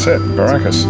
it, Barracas.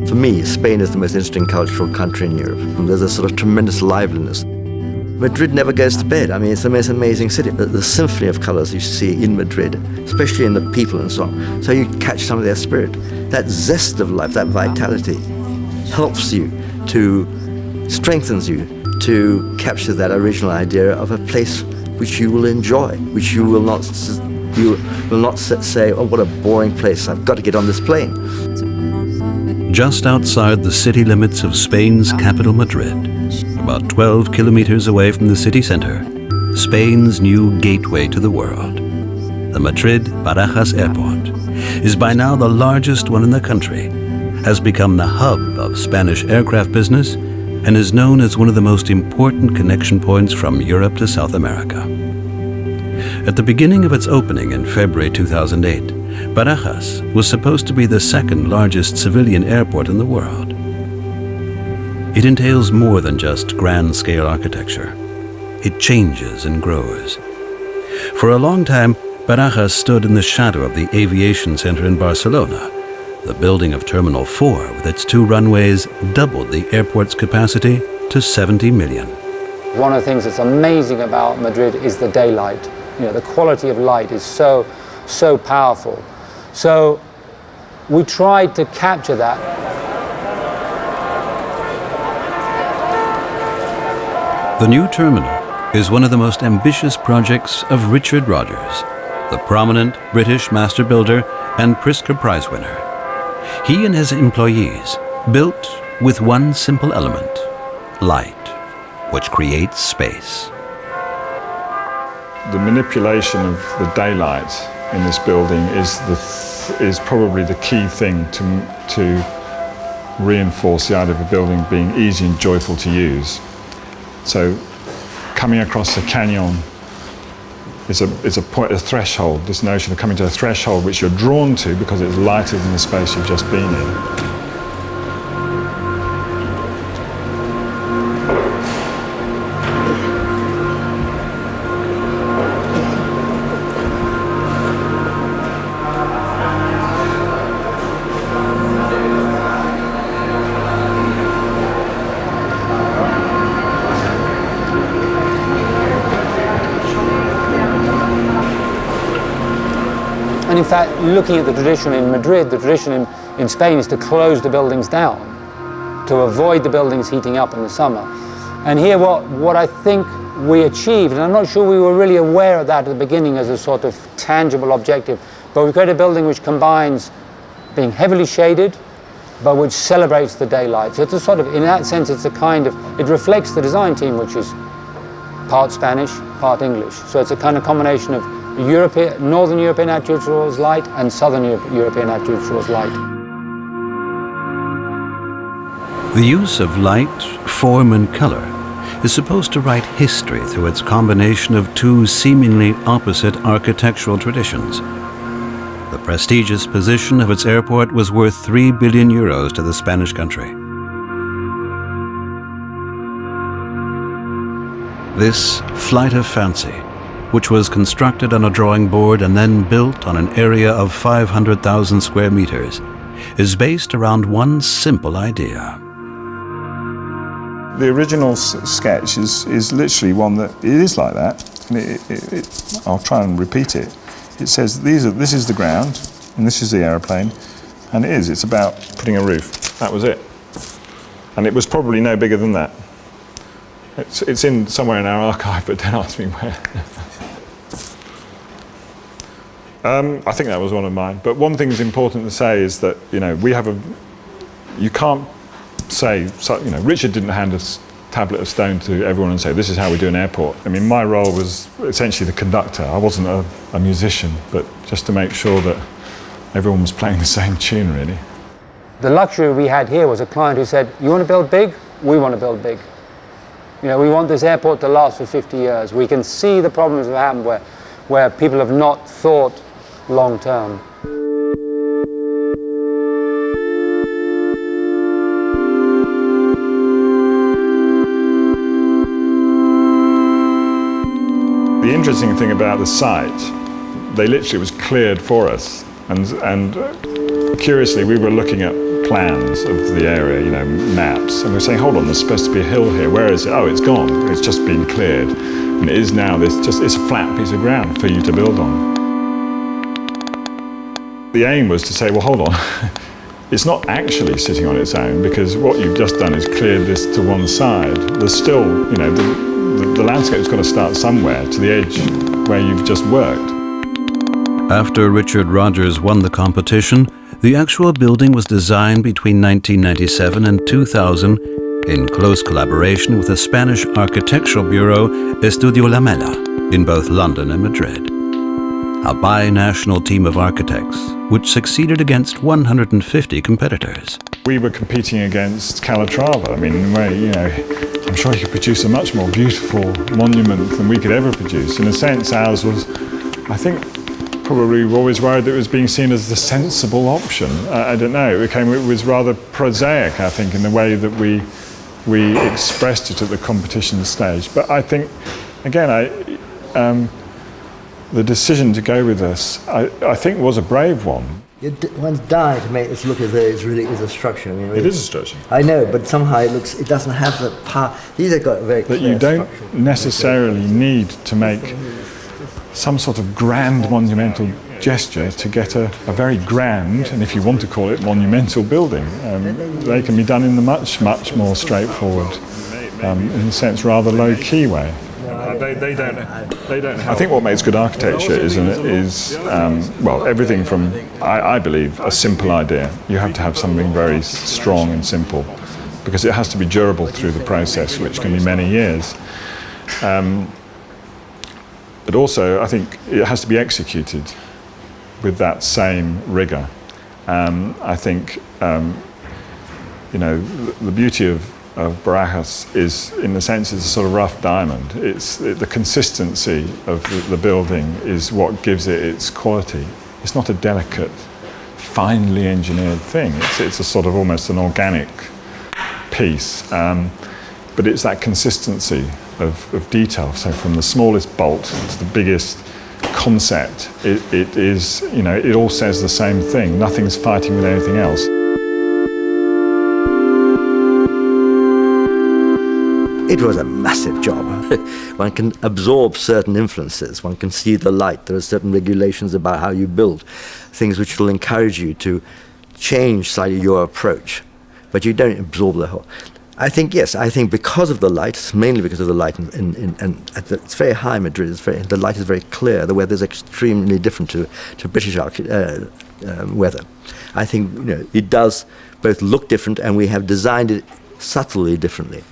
For me, Spain is the most interesting cultural country in Europe. There's a sort of tremendous liveliness. Madrid never goes to bed. I mean, it's the most amazing city. The symphony of colors you see in Madrid, especially in the people and so on. So you catch some of their spirit. That zest of life, that vitality, helps you strengthens you to capture that original idea of a place which you will enjoy, which you will not say, oh, what a boring place, I've got to get on this plane. Just outside the city limits of Spain's capital, Madrid, about 12 kilometers away from the city center, Spain's new gateway to the world, the Madrid-Barajas Airport, is by now the largest one in the country, has become the hub of Spanish aircraft business, and is known as one of the most important connection points from Europe to South America. At the beginning of its opening in February 2008, Barajas was supposed to be the second largest civilian airport in the world. It entails more than just grand-scale architecture. It changes and grows. For a long time, Barajas stood in the shadow of the aviation center in Barcelona. The building of Terminal 4 with its 2 runways doubled the airport's capacity to 70 million. One of the things that's amazing about Madrid is the daylight. You know, the quality of light is so powerful. So we tried to capture that. The new terminal is one of the most ambitious projects of Richard Rogers, the prominent British master builder and Pritzker Prize winner. He and his employees built with one simple element, light, which creates space. The manipulation of the daylight in this building is probably the key thing to reinforce the idea of a building being easy and joyful to use. So coming across the canyon is a threshold, this notion of coming to a threshold which you're drawn to because it's lighter than the space you've just been in. And in fact, looking at the tradition in Madrid, the tradition in Spain is to close the buildings down, to avoid the buildings heating up in the summer. And here what I think we achieved, and I'm not sure we were really aware of that at the beginning as a sort of tangible objective, but we created a building which combines being heavily shaded, but which celebrates the daylight. So it's a sort of, in that sense, it's a kind of, it reflects the design team, which is part Spanish, part English. So it's a kind of combination of Northern European attitude towards light and Southern European attitude towards light. The use of light, form, and color is supposed to write history through its combination of 2 seemingly opposite architectural traditions. The prestigious position of its airport was worth 3 billion euros to the Spanish country. This flight of fancy, which was constructed on a drawing board and then built on an area of 500,000 square meters, is based around one simple idea. The original sketch is literally one that it is like that. And I'll try and repeat it. It says this is the ground and this is the aeroplane, and it's about putting a roof. That was it. And it was probably no bigger than that. It's in somewhere in our archive, but don't ask me where. I think that was one of mine. But one thing that's important to say is that, you know, you can't say, you know, Richard didn't hand us tablet of stone to everyone and say, this is how we do an airport. I mean, my role was essentially the conductor. I wasn't a musician, but just to make sure that everyone was playing the same tune, really. The luxury we had here was a client who said, you want to build big? We want to build big. You know, we want this airport to last for 50 years. We can see the problems that happen where people have not thought long term. The interesting thing about the site, they literally was cleared for us. And curiously, we were looking at plans of the area, you know, maps, and we were saying, hold on, there's supposed to be a hill here. Where is it? Oh, it's gone. It's just been cleared. And it is now it's a flat piece of ground for you to build on. The aim was to say, well, hold on. It's not actually sitting on its own, because what you've just done is cleared this to one side. There's still, you know, the landscape's got to start somewhere, to the edge where you've just worked. After Richard Rogers won the competition, the actual building was designed between 1997 and 2000 in close collaboration with the Spanish architectural bureau Estudio La Mela in both London and Madrid. A binational team of architects which succeeded against 150 competitors. We were competing against Calatrava. I mean, in a way, you know, I'm sure you could produce a much more beautiful monument than we could ever produce. In a sense, ours was, I think, probably always worried that it was being seen as the sensible option. I don't know, it was rather prosaic, I think, in the way that we expressed it at the competition stage. But I think, again, the decision to go with this, I think, was a brave one. One's dying to make this look as though it really is a structure. I mean, it is a structure. I know, but somehow it doesn't have the power. These have got a very clear that you don't structure. necessarily need to make some sort of grand monumental gesture to get a very grand, and if you want to call it monumental building. They can be done in the much more straightforward, in a sense, rather low-key way. They don't I think what makes good architecture is well, everything from, I believe, a simple idea. You have to have something very strong and simple, because it has to be durable through the process, which can be many years. But also, I think it has to be executed with that same rigour. I think, you know, the beauty of Barajas is, in the sense, it's a sort of rough diamond. The consistency of the building is what gives it its quality. It's not a delicate, finely engineered thing. It's a sort of almost an organic piece. But it's that consistency of detail. So from the smallest bolt to the biggest concept, it is, you know, it all says the same thing. Nothing's fighting with anything else. It was a massive job. One can absorb certain influences. One can see the light. There are certain regulations about how you build, things which will encourage you to change slightly your approach, but you don't absorb the whole. I think, yes, I think because of the light, mainly because of the light, it's very high in Madrid, the light is very clear, the weather is extremely different to British weather. I think, you know, it does both look different, and we have designed it subtly differently.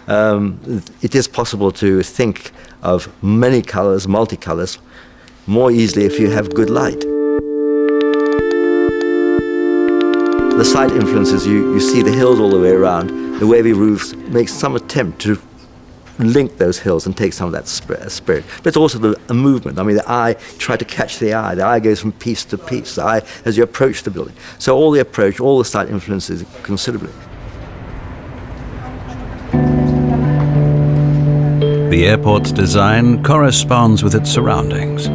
It is possible to think of many colours, multicolours, more easily if you have good light. The site influences, you see the hills all the way around. The wavy roofs make some attempt to link those hills and take some of that spirit. But it's also a movement. I mean, the eye, try to catch the eye. The eye goes from piece to piece, the eye as you approach the building. So all the site influences considerably. The airport's design corresponds with its surroundings.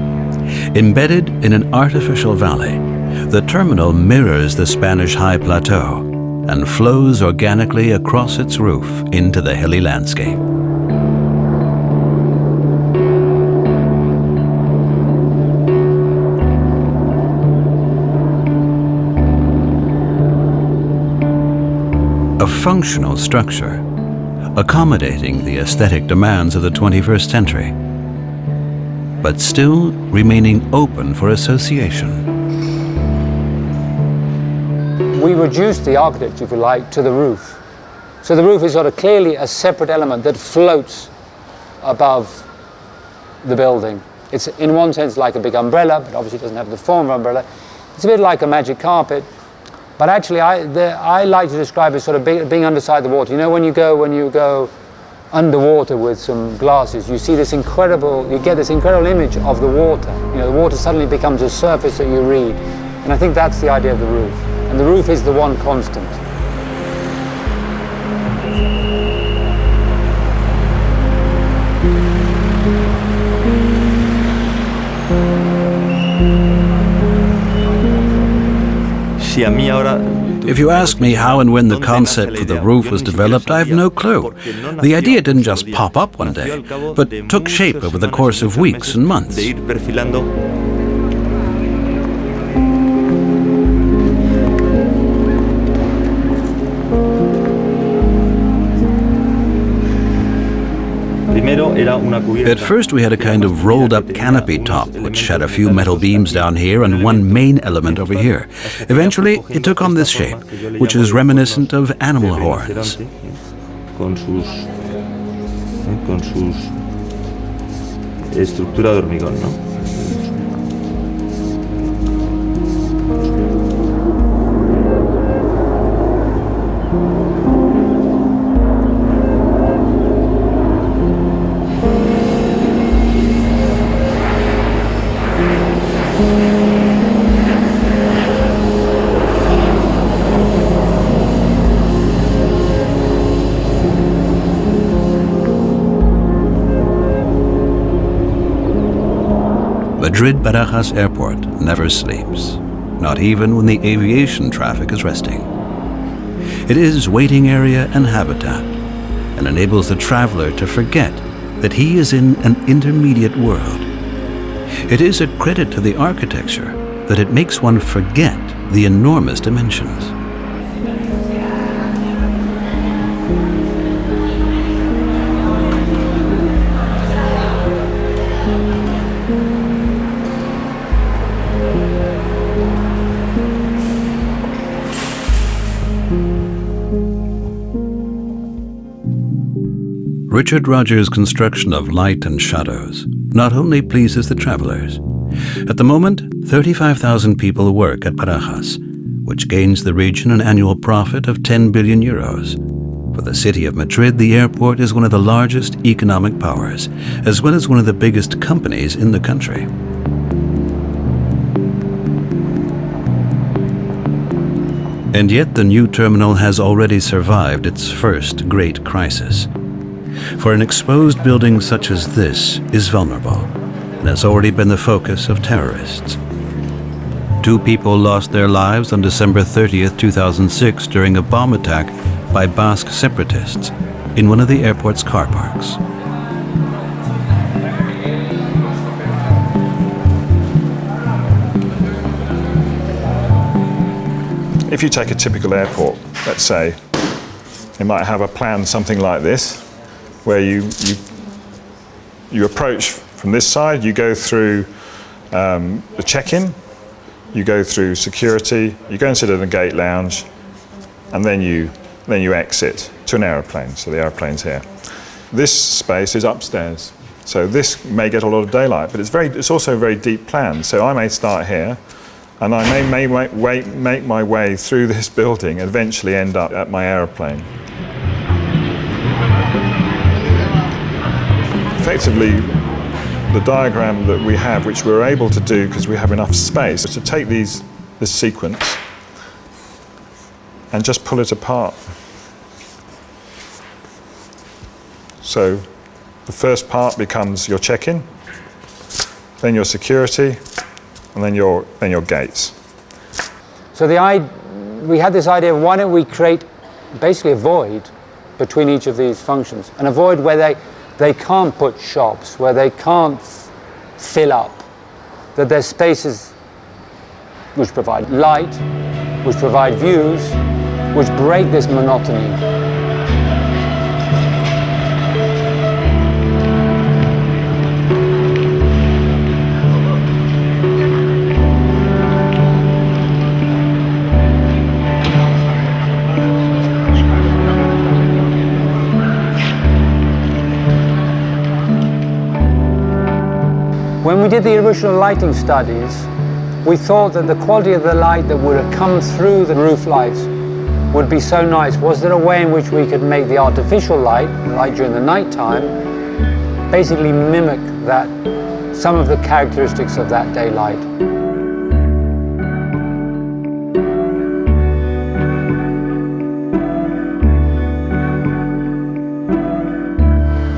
Embedded in an artificial valley, the terminal mirrors the Spanish high plateau and flows organically across its roof into the hilly landscape. A functional structure, accommodating the aesthetic demands of the 21st century, but still remaining open for association. We reduced the architecture, if you like, to the roof. So the roof is sort of clearly a separate element that floats above the building. It's in one sense like a big umbrella, but obviously it doesn't have the form of an umbrella. It's a bit like a magic carpet, but actually I like to describe it sort of being underside the water. You know, when you go underwater with some glasses, you see this incredible, you get this incredible image of the water. You know, the water suddenly becomes a surface that you read. And I think that's the idea of the roof. And the roof is the one constant. If you ask me how and when the concept for the roof was developed, I have no clue. The idea didn't just pop up one day, but took shape over the course of weeks and months. At first we had a kind of rolled-up canopy top, which had a few metal beams down here and one main element over here. Eventually it took on this shape, which is reminiscent of animal horns. Con sus estructura de hormigón, ¿no? Madrid-Barajas Airport never sleeps, not even when the aviation traffic is resting. It is waiting area and habitat, and enables the traveler to forget that he is in an intermediate world. It is a credit to the architecture that it makes one forget the enormous dimensions. Richard Rogers' construction of light and shadows not only pleases the travelers. At the moment, 35,000 people work at Barajas, which gains the region an annual profit of 10 billion euros. For the city of Madrid, the airport is one of the largest economic powers, as well as one of the biggest companies in the country. And yet the new terminal has already survived its first great crisis. For an exposed building such as this is vulnerable and has already been the focus of terrorists. 2 people lost their lives on December 30th, 2006 during a bomb attack by Basque separatists in one of the airport's car parks. If you take a typical airport, let's say, it might have a plan something like this, where you approach from this side, you go through the check-in, you go through security, you go and sit in the gate lounge, and then you exit to an aeroplane. So the aeroplane's here. This space is upstairs, so this may get a lot of daylight, but it's also a very deep plan. So I may start here, and I may make my way through this building and eventually end up at my aeroplane. Effectively, the diagram that we have, which we're able to do because we have enough space, is to take this sequence and just pull it apart. So the first part becomes your check-in, then your security, and then your gates. So we had this idea of why don't we create basically a void between each of these functions, and a void where they can't put shops, where they can't fill up, that there's spaces which provide light, which provide views, which break this monotony. When we did the original lighting studies, we thought that the quality of the light that would have come through the roof lights would be so nice. Was there a way in which we could make the artificial light during the night time, basically mimic that, some of the characteristics of that daylight?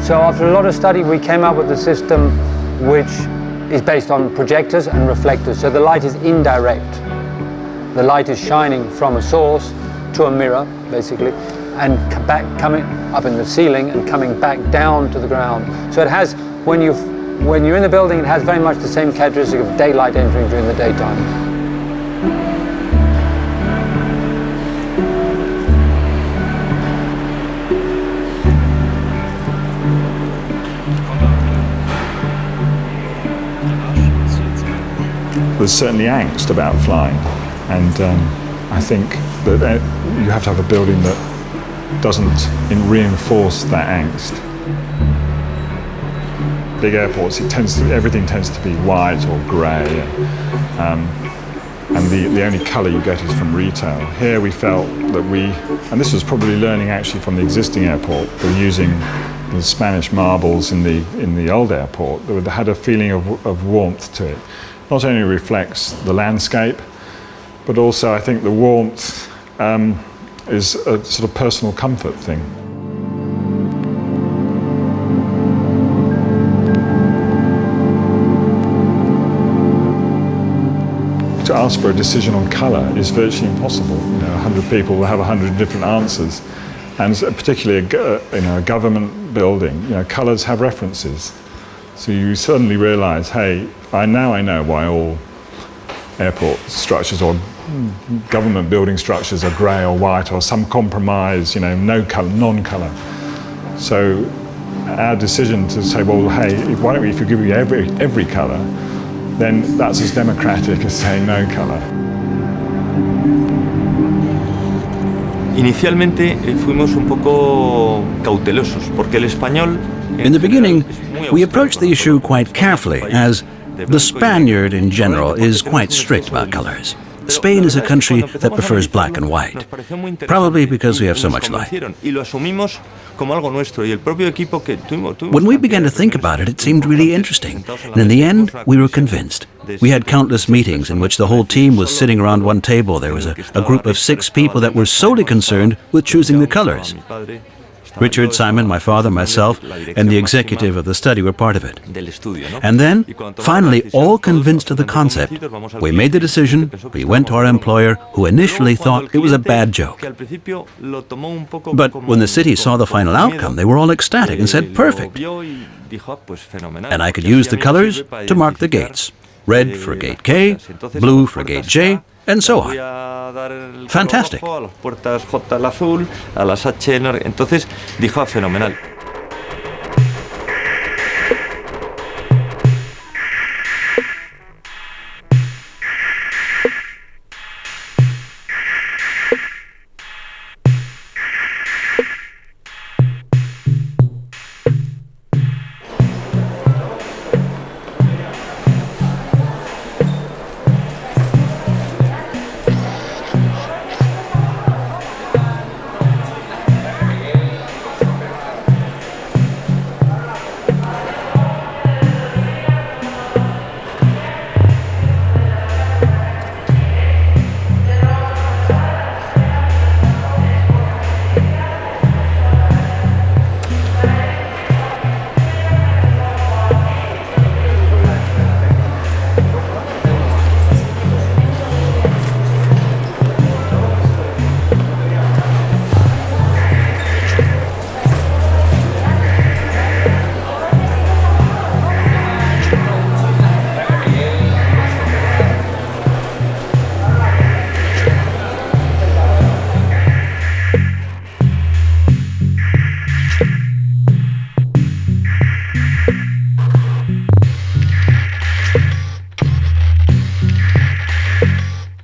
So after a lot of study, we came up with a system which is based on projectors and reflectors. So the light is indirect. The light is shining from a source to a mirror, basically, and coming up in the ceiling and coming back down to the ground. So it has, when you're in the building, it has very much the same characteristic of daylight entering during the daytime. There's certainly angst about flying, and I think that you have to have a building that doesn't reinforce that angst. Big airports, everything tends to be white or grey, and the only colour you get is from retail. Here we felt that and this was probably learning actually from the existing airport, we're using the Spanish marbles in the old airport that had a feeling of warmth to it. Not only reflects the landscape, but also I think the warmth is a sort of personal comfort thing. To ask for a decision on colour is virtually impossible. 100 people will have 100 different answers, and particularly a government building, colours have references. So you suddenly realise, hey, I know why all airport structures or government building structures are grey or white or some compromise, no colour, non-colour. So our decision to say, well, hey, why don't we, if we give you every colour, then that's as democratic as saying no colour. Inicialmente fuimos un poco cautelosos porque el español. In the beginning, we approached the issue quite carefully, as the Spaniard in general is quite strict about colors. Spain is a country that prefers black and white, probably because we have so much light. When we began to think about it, it seemed really interesting, and in the end, we were convinced. We had countless meetings in which the whole team was sitting around one table. There was a group of 6 people that were solely concerned with choosing the colors. Richard, Simon, my father, myself, and the executive of the study were part of it. And then, finally, all convinced of the concept, we made the decision, we went to our employer, who initially thought it was a bad joke. But when the city saw the final outcome, they were all ecstatic and said, perfect. And I could use the colors to mark the gates. Red for gate K, blue for gate J, and so on. Fantastic. Entonces dijo, fenomenal.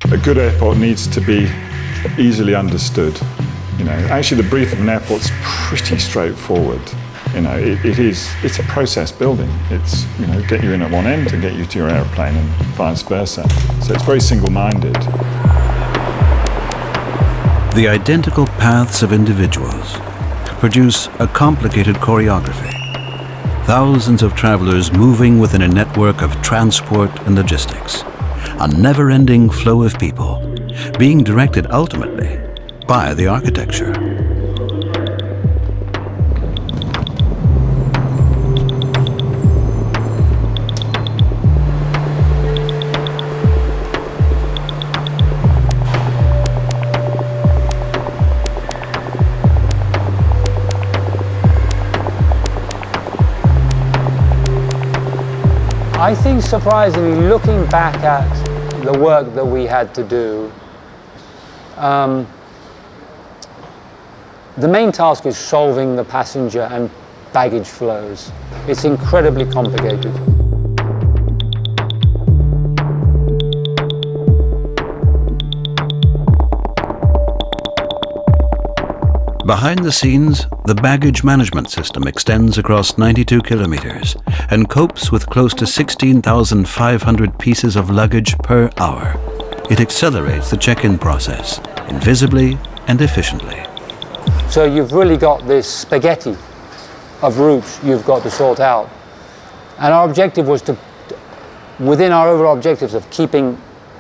A good airport needs to be easily understood. Actually the brief of an airport's pretty straightforward. You know, it's a process building. It's, you know, get you in at one end and get you to your aeroplane and vice versa. So it's very single-minded. The identical paths of individuals produce a complicated choreography. Thousands of travelers moving within a network of transport and logistics. A never-ending flow of people being directed ultimately by the architecture. I think, surprisingly, looking back at the work that we had to do, the main task is solving the passenger and baggage flows. It's incredibly complicated. Behind the scenes, the baggage management system extends across 92 kilometers and copes with close to 16,500 pieces of luggage per hour. It accelerates the check-in process, invisibly and efficiently. So you've really got this spaghetti of routes you've got to sort out. And our objective was to, within our overall objectives of keeping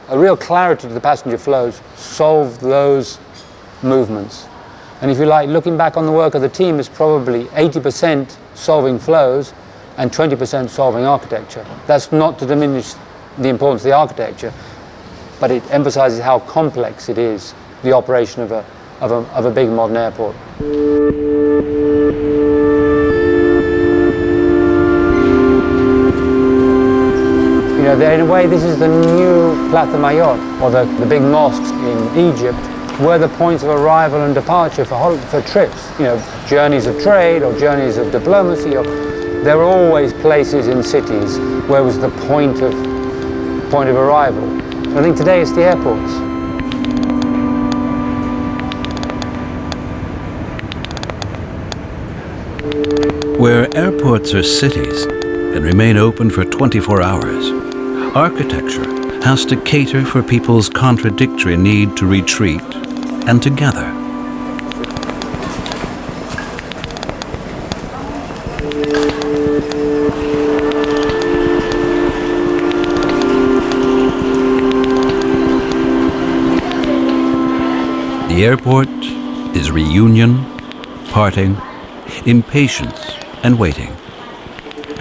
a real clarity to the passenger flows, solve those movements. And if you like, looking back on the work of the team, is probably 80% solving flows and 20% solving architecture. That's not to diminish the importance of the architecture, but it emphasizes how complex it is, the operation of a big modern airport. You know, in a way, this is the new Plateau Mayor, or the big mosques in Egypt, were the points of arrival and departure for trips. You know, journeys of trade or journeys of diplomacy. There were always places in cities where it was the point of arrival. I think today it's the airports. Where airports are cities and remain open for 24 hours, architecture has to cater for people's contradictory need to retreat and to gather. The airport is reunion, parting, impatience, and waiting.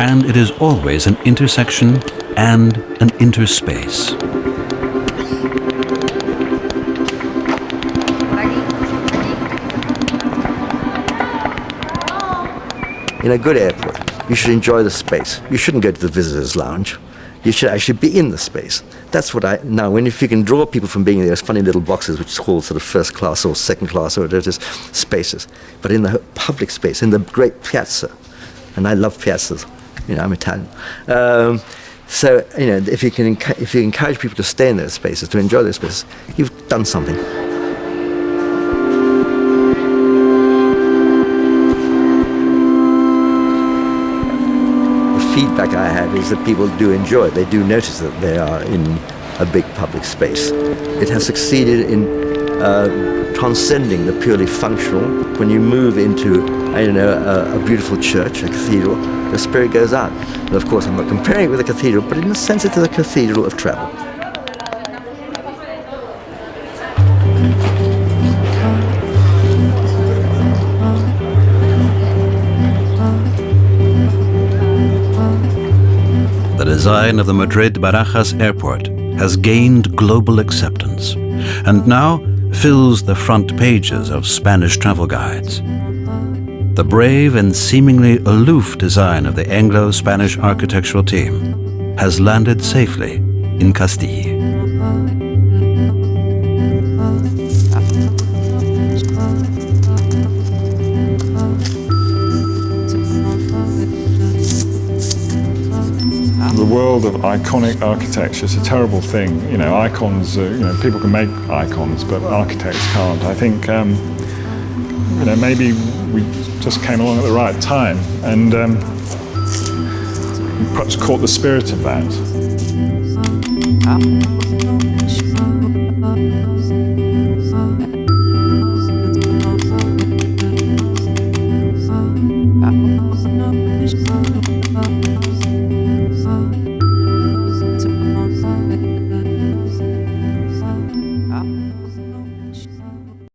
And it is always an intersection and an interspace. In a good airport, you should enjoy the space. You shouldn't go to the visitors' lounge. You should actually be in the space. That's what if you can draw people from being in those funny little boxes, which is called sort of first class or second class, or it is spaces, but in the public space, in the great piazza, and I love piazzas, you know, I'm Italian. So, you know, if you encourage people to stay in those spaces, to enjoy those spaces, you've done something. Feedback I have is that people do enjoy it. They do notice that they are in a big public space. It has succeeded in transcending the purely functional. When you move into, a beautiful church, a cathedral, the spirit goes out. And of course, I'm not comparing it with a cathedral, but in a sense, it is a cathedral of travel. The design of the Madrid Barajas Airport has gained global acceptance and now fills the front pages of Spanish travel guides. The brave and seemingly aloof design of the Anglo-Spanish architectural team has landed safely in Castile. The world of iconic architecture is a terrible thing. You know, icons, people can make icons, but architects can't. I think, maybe we just came along at the right time, and perhaps caught the spirit of that.